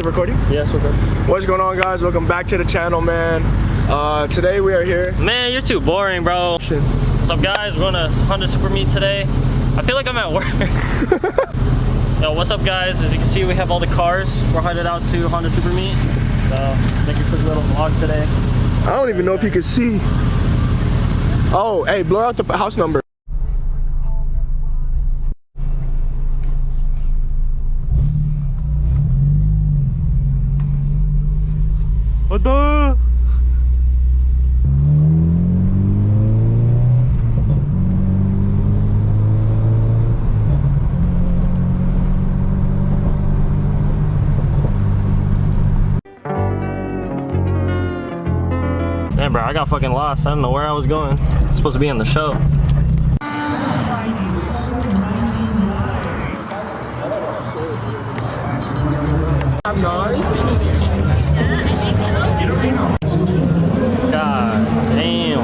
Recording? Yes, we're good. What's going on, guys? Welcome back to the channel, man. Today we are here. Man, you're too boring, bro. What's up, guys? We're on a Honda Super Meet today. I feel like I'm at work. Yo, what's up, guys? As you can see, we have all the cars. We're headed out to Honda Super Meet. So, make a quick little vlog today. I don't even know if you can see. Oh, hey, blur out the house number. What the? Man, bro, I got fucking lost. I don't know where I was going. I'm supposed to be in the show. God damn.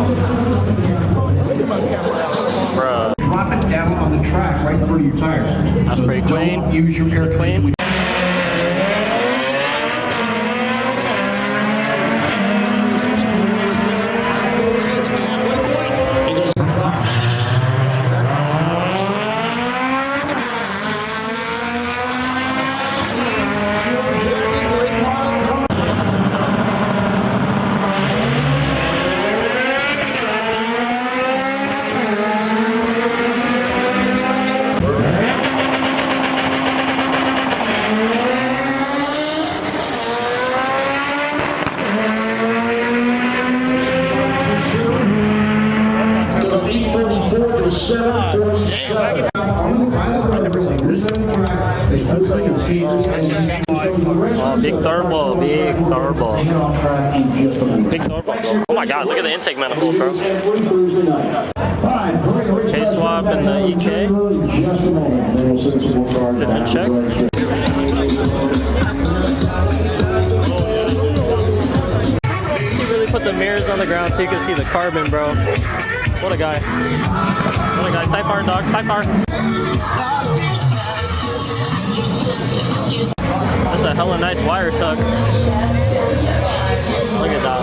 Bruh. Drop it down on the track right through your tires. That's pretty clean. Don't use your air Clean. Oh, big turbo, big turbo. Big turbo, bro. Oh my god, look at the intake manifold, bro. K-swap and the EK. Fitment check. He really put the mirrors on the ground so you can see the carbon, bro. What a guy. What a guy. Type R, dog. Type R. That's a hella nice wire tuck. Look at that.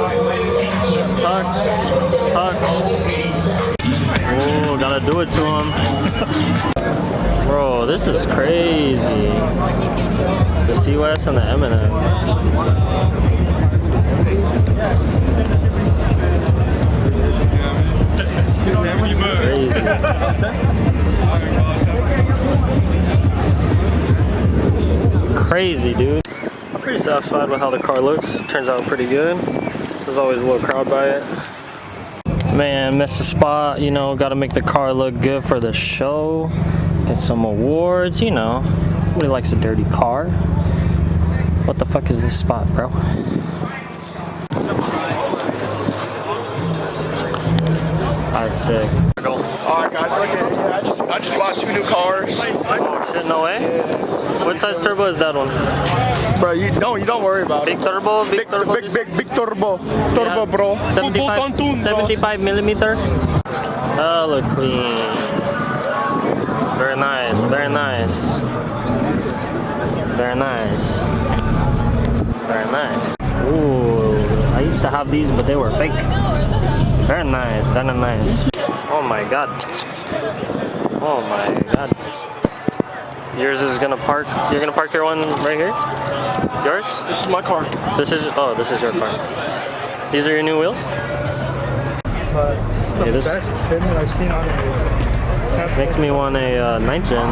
Tuck. Tuck. Oh, gotta do it to him. Bro, this is crazy. The C-West and the M&M. Crazy. Crazy, dude. I'm pretty satisfied with how the car looks. Turns out pretty good. There's always a little crowd by it. Man, missed a spot, you know, gotta make the car look good for the show. Get some awards, you know. Nobody likes a dirty car. What the fuck is this spot, bro? That's sick. Alright, guys, look at it. Yeah, I just bought 2 new cars. Oh shit, no way? Yeah. What size turbo is that one? Bro, you don't worry about Big it. turbo? Big turbo? Big turbo. Turbo, Yeah. bro. 75 millimeter? Oh, look clean. Very nice, very nice. Very nice. Very nice. Ooh, I used to have these, but they were fake. Very nice, very nice. Oh my god. Oh my god. Yours is gonna park. You're gonna park your one right here? Yours? This is my car. This is your car. These are your new wheels? But it's the best fitment I've seen on it. Makes me want a 9th gen.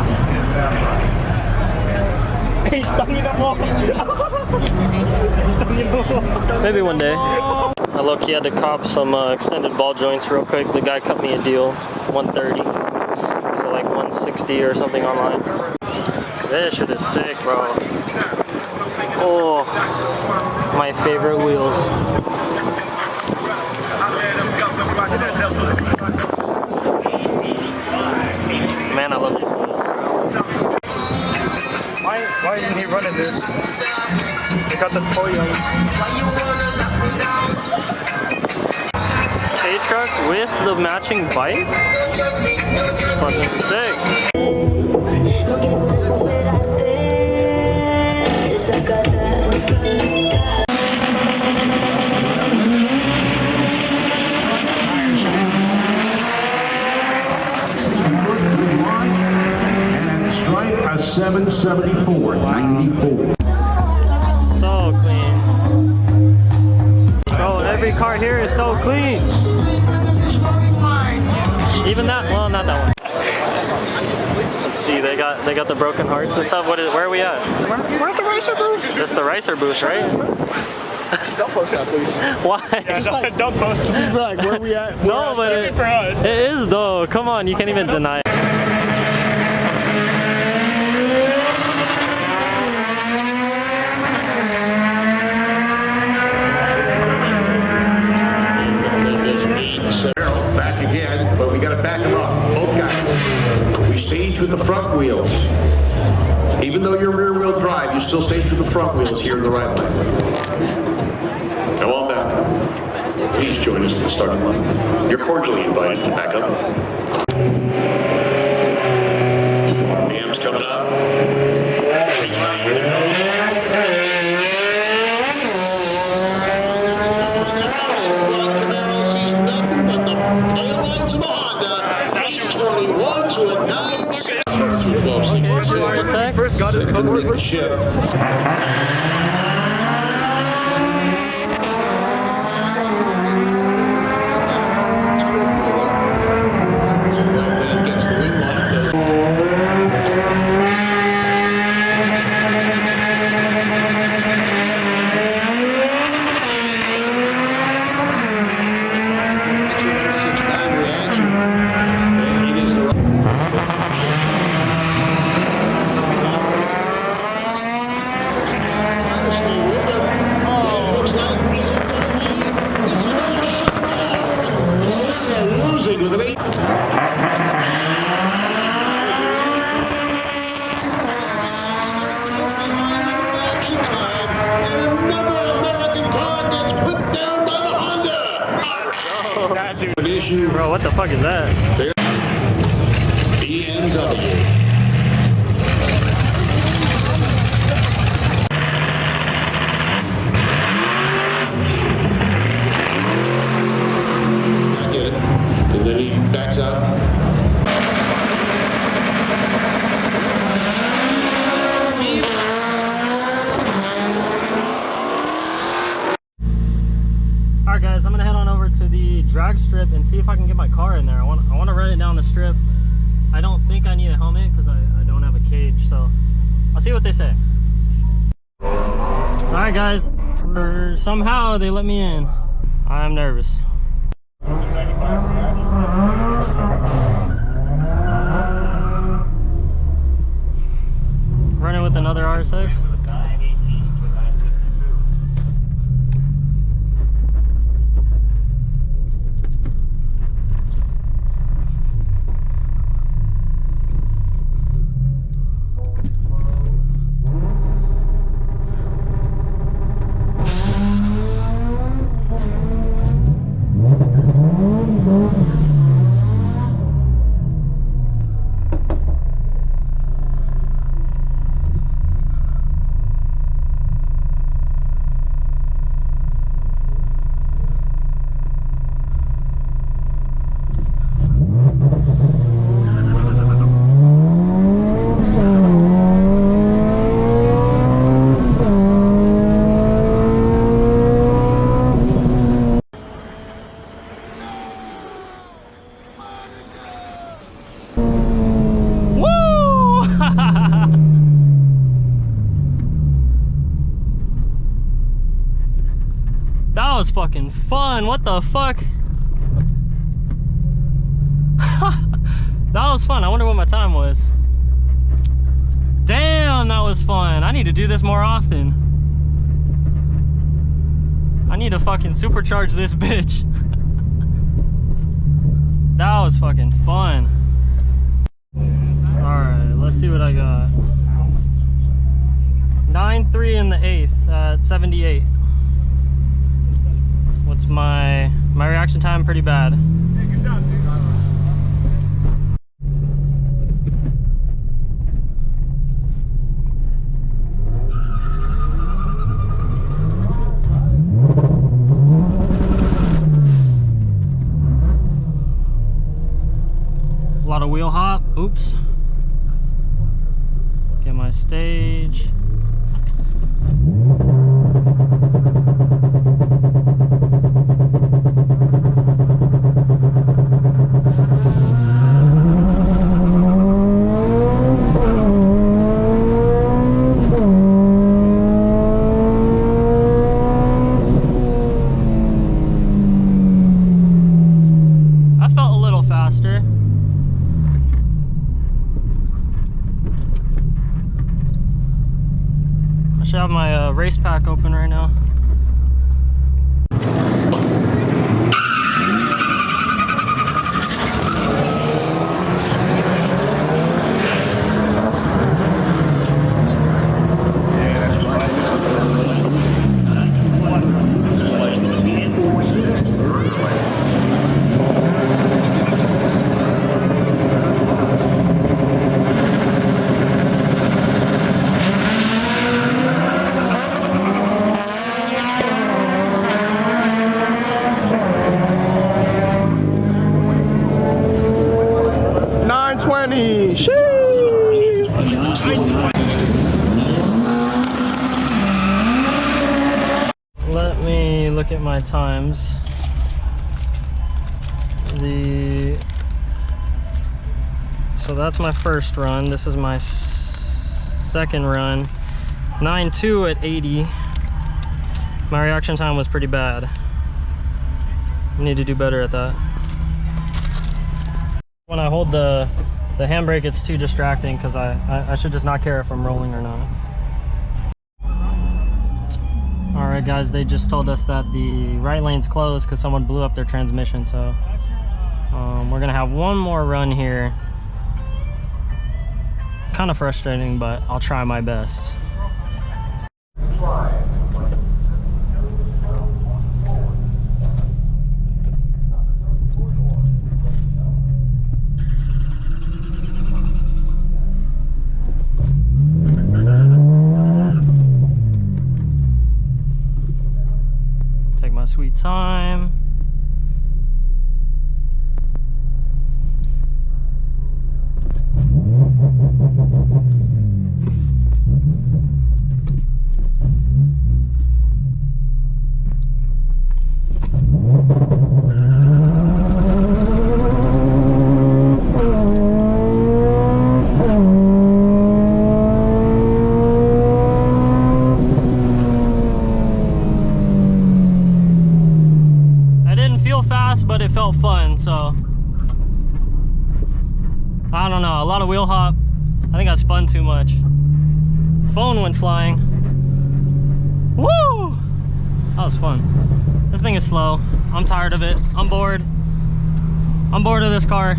Maybe one day. I low-key had to cop some extended ball joints real quick. The guy cut me a deal, 130. So like 160 or something online. This shit is sick, bro. Oh, my favorite wheels. Man, I love these wheels. Why isn't he running this? They got the Toyos. K-truck with the matching bike? Fucking sick. No quiero recuperarte, sácate. 774.94. So clean. Bro, every car here is so clean. Even that, well, not that one. Let's see, they got the broken hearts and stuff. Where are we at? We're at the racer booth. That's the Ricer booth, right? Don't post that, please. Why? Don't post it. Just be like, where we at? No, but it is though. Come on, you can't even deny it. Back again, but we got to back them up. Both guys. We stage with the front wheels. Even though you're rear wheel drive, you still stage with the front wheels here in the right lane. Come on back. Please join us at the starting line. You're cordially invited to back up. RPM's coming up. Sees nothing but the taillights of a Honda. 821 to a 9.6. RSX. First got his cover. With an 8. Action time, and another American car gets put down by the Honda. An issue. Bro, what the fuck is that? BMW. And then he backs out. Alright guys, I'm gonna head on over to the drag strip and see if I can get my car in there. I want to run it down the strip. I don't think I need a helmet because I don't have a cage, so I'll see what they say. Alright guys, somehow they let me in. I'm nervous. Running with another RSX. That was fucking fun. What the fuck? That was fun. I wonder what my time was. Damn, that was fun. I need to do this more often. I need to fucking supercharge this bitch. That was fucking fun. Alright, let's see what I got. 9.3 in the 8th at 78. What's my reaction time? Pretty bad. Hey, good job, dude. A lot of wheel hop. Oops. Get my stage. I felt a little faster. I should have my race pack open right now. Let me look at my times. So that's my first run. This is my second run. 9.2 at 80. My reaction time was pretty bad. I need to do better at that. When I hold the handbrake, it's too distracting because I should just not care if I'm rolling or not. Alright guys, they just told us that the right lane's closed because someone blew up their transmission, so we're gonna have one more run here. Kind of frustrating, but I'll try my best. Take my sweet time. But it felt fun, so I don't know, a lot of wheel hop. I think I spun too much. Phone went flying. Woo! That was fun. This thing is slow. I'm tired of it. I'm bored. I'm bored of this car.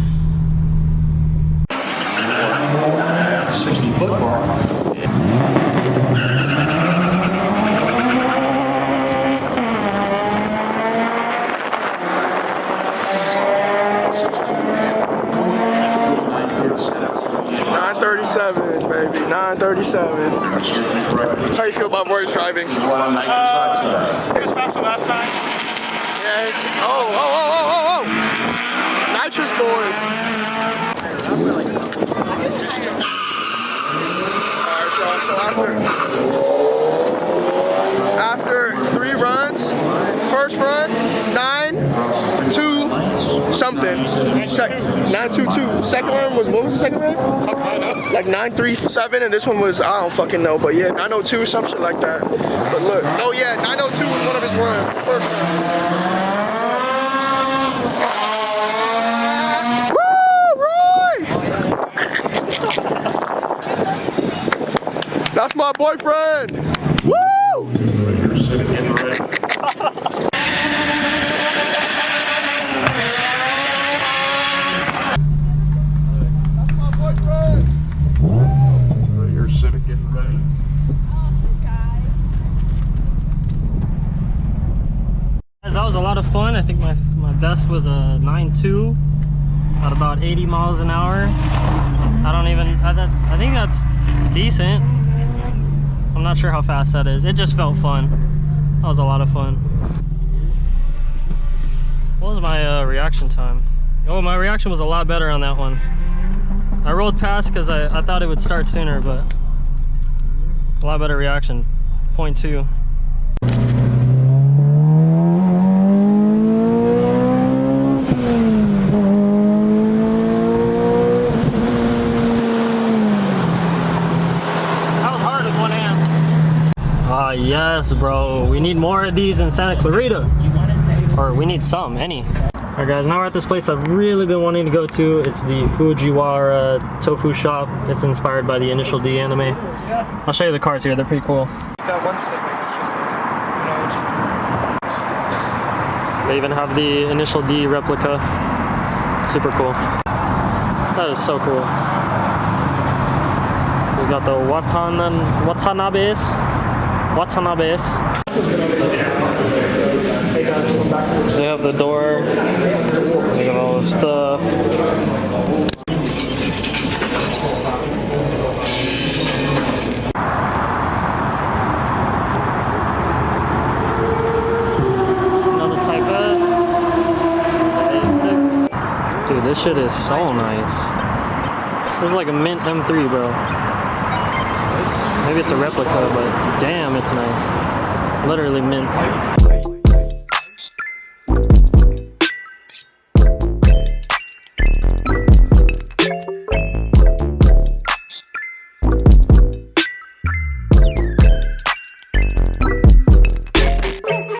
60-foot bar. 937, baby, 937. How you feel about Roy's driving? It was faster last time. Yes. Oh. Nitrous boys. Alright, so after 3 runs, first run, 9.2 something. 9.22. Second run was, what was the second run? Like 9.37, and this one was, I don't fucking know, but yeah, 9.02, some shit like that. But look, no, yeah, 9.02 was one of his runs. First run. Woo, Roy! That's my boyfriend. Woo! You're sitting in ready. That was a lot of fun. I think my best was a 9.2 at about 80 miles an hour. I think that's decent. I'm not sure how fast that is. It just felt fun. That was a lot of fun. What was my reaction time? Oh, my reaction was a lot better on that one. I rolled past because I thought it would start sooner, but A lot better reaction. 0.2. Ah, yes, bro. We need more of these in Santa Clarita. Or we need some, any. Alright guys, now we're at this place I've really been wanting to go to. It's the Fujiwara tofu shop. It's inspired by the Initial D anime. I'll show you the cars here, they're pretty cool. That one second, it's just like, They even have the Initial D replica. Super cool. That is so cool. He's got the Watanabes. They have the door. They got all the stuff. Another Type S. 86. Dude, this shit is so nice. This is like a mint M3, bro. Maybe it's a replica, but damn, it's nice. Literally mint.